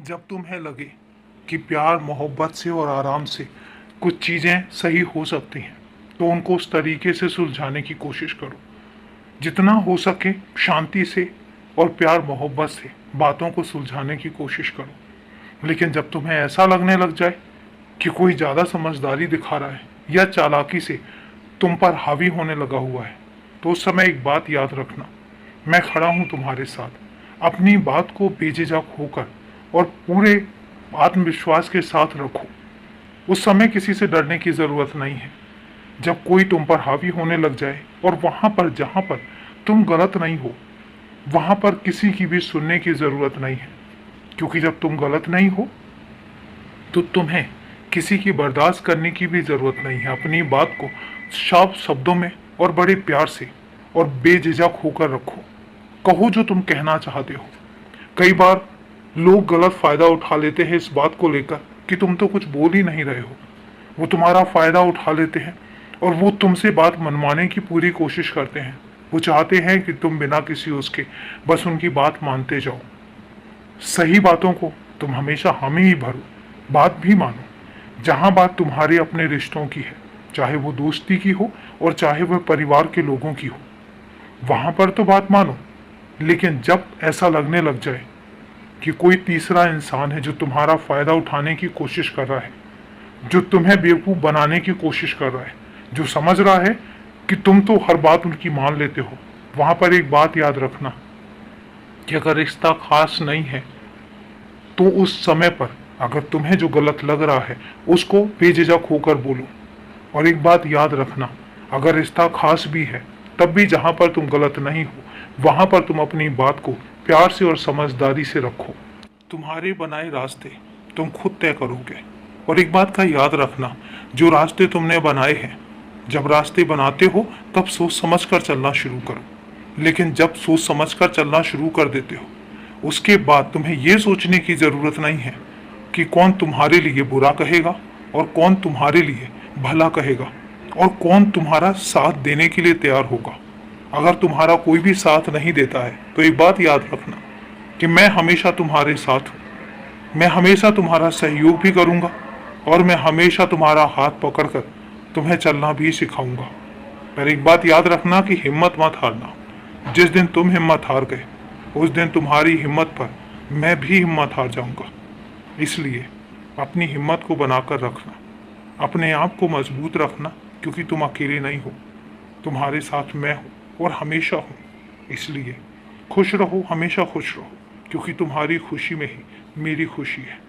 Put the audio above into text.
जब तुम्हें लगे कि प्यार मोहब्बत से और आराम से कुछ चीज़ें सही हो सकती हैं तो उनको उस तरीके से सुलझाने की कोशिश करो जितना हो सके। शांति से और प्यार मोहब्बत से बातों को सुलझाने की कोशिश करो। लेकिन जब तुम्हें ऐसा लगने लग जाए कि कोई ज़्यादा समझदारी दिखा रहा है या चालाकी से तुम पर हावी होने लगा हुआ है तो उस समय एक बात याद रखना, मैं खड़ा हूँ तुम्हारे साथ। अपनी बात को बेझिझक होकर और पूरे आत्मविश्वास के साथ रखो। उस समय किसी से डरने की ज़रूरत नहीं है। जब कोई तुम पर हावी होने लग जाए और वहाँ पर जहाँ पर तुम गलत नहीं हो वहाँ पर किसी की भी सुनने की ज़रूरत नहीं है, क्योंकि जब तुम गलत नहीं हो तो तुम्हें किसी की बर्दाश्त करने की भी ज़रूरत नहीं है। अपनी बात को साफ शब्दों में और बड़े प्यार से और बेझिझक होकर रखो। कहो जो तुम कहना चाहते हो। कई बार लोग गलत फ़ायदा उठा लेते हैं इस बात को लेकर कि तुम तो कुछ बोल ही नहीं रहे हो। वो तुम्हारा फ़ायदा उठा लेते हैं और वो तुमसे बात मनवाने की पूरी कोशिश करते हैं। वो चाहते हैं कि तुम बिना किसी उसके बस उनकी बात मानते जाओ। सही बातों को तुम हमेशा हामी ही भरो, बात भी मानो। जहाँ बात तुम्हारे अपने रिश्तों की है, चाहे वो दोस्ती की हो और चाहे वह परिवार के लोगों की हो, वहाँ पर तो बात मानो। लेकिन जब ऐसा लगने लग जाए कि कोई तीसरा इंसान है जो तुम्हारा फ़ायदा उठाने की कोशिश कर रहा है, जो तुम्हें बेवकूफ़ बनाने की कोशिश कर रहा है, जो समझ रहा है कि तुम तो हर बात उनकी मान लेते हो, वहाँ पर एक बात याद रखना कि अगर रिश्ता खास नहीं है तो उस समय पर अगर तुम्हें जो गलत लग रहा है उसको बेझिझक होकर बोलो। और एक बात याद रखना, अगर रिश्ता खास भी है तब भी जहाँ पर तुम गलत नहीं हो वहाँ पर तुम अपनी बात को प्यार से और समझदारी से रखो। तुम्हारे बनाए रास्ते तुम खुद तय करोगे। और एक बात का याद रखना, जो रास्ते तुमने बनाए हैं, जब रास्ते बनाते हो तब सोच समझ कर चलना शुरू करो। लेकिन जब सोच समझ कर चलना शुरू कर देते हो उसके बाद तुम्हें ये सोचने की ज़रूरत नहीं है कि कौन तुम्हारे लिए बुरा कहेगा और कौन तुम्हारे लिए भला कहेगा और कौन तुम्हारा साथ देने के लिए तैयार होगा। अगर तुम्हारा कोई भी साथ नहीं देता है तो एक बात याद रखना कि मैं हमेशा तुम्हारे साथ हूँ। मैं हमेशा तुम्हारा सहयोग भी करूँगा और मैं हमेशा तुम्हारा हाथ पकड़कर तुम्हें चलना भी सिखाऊंगा। पर एक बात याद रखना कि हिम्मत मत हारना। जिस दिन तुम हिम्मत हार गए उस दिन तुम्हारी हिम्मत पर मैं भी हिम्मत हार जाऊंगा। इसलिए अपनी हिम्मत को बनाकर रखना, अपने आप को मजबूत रखना, क्योंकि तुम अकेले नहीं हो, तुम्हारे साथ मैं हूँ और हमेशा हूँ। इसलिए खुश रहो, हमेशा खुश रहो, क्योंकि तुम्हारी खुशी में ही मेरी खुशी है।